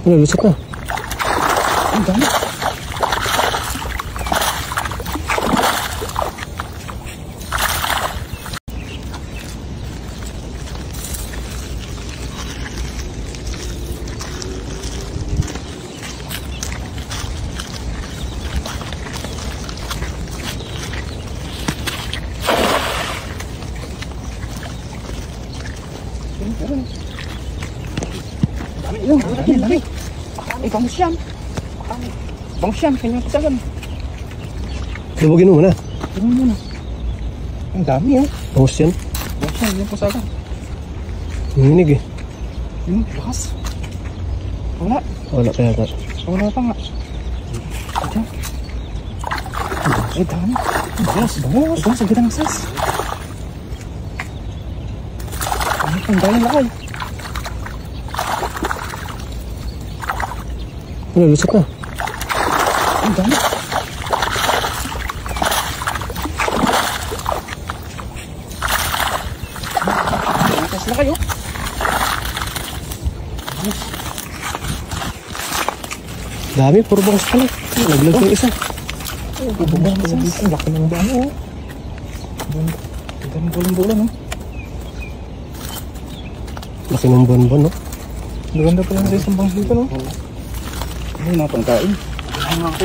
Ano, lusot na. Ang dami. Dami. Eh, bangus yan. Bangus yan, kanyang pasagan. Lubugin mo na. Tingnan mo na. Ang dami yan. Bangus yan. Bangus yan, kanyang pasagan. Nanginig eh. Lakas. Wala. Wala kaya ka. Wala pa nga. Diyan. Eh, dami. Bangus. Bangus, ang ganda ng size. Ang dami lakay. Ano, lusot na. Ang dami. Matas na kayo. Dami, puro bangus pala. Naglag yung isa. Ang laki ng bango. Ang dami bulan-bulan, no? Laki ng bonbon, no? Maganda pa lang sa isang bangus dito, no? Ano na pangkain? Ano ako?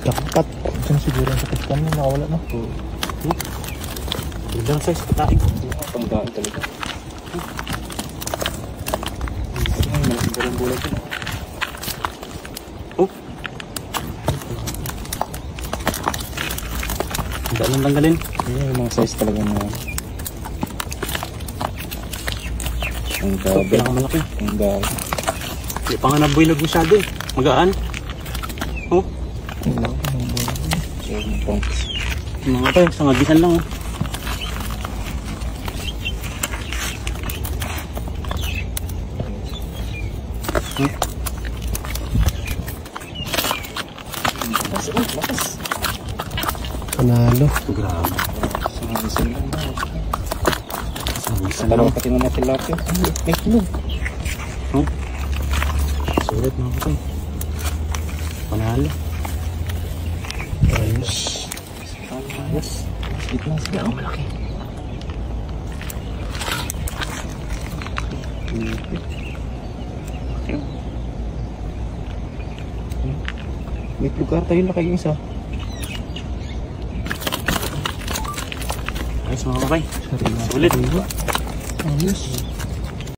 Jackpot. Diyan siguro ang sakit ka na, nakawala na. Gandang size pataing. Pangkain talaga. Ay, malaking bulan-bulan ito. Oh. Ang daan lang tanggalin. Ayan yung mga size talaga na. Ang gabi. Pinakamalaki. Ang gabi. Hindi pa nga nabuilag masyado eh. Magaan. Oh. Ang laki ng bulan. So, pangkis. Mga tayo, sangagisan lang oh. Lakas, oh, lakas. Panalo. Grabe. Sangagisan lang ba? Sangagisan lang. Dalawang pati naman tilapia. May tulog. Oh. Sulit mga kapatid. Panalo. Ayos. Ayos. Gitna sila. Oh, malaki. May lugar tayo na kayo isa. Ayos mga kapatid. Sulit. Ayos.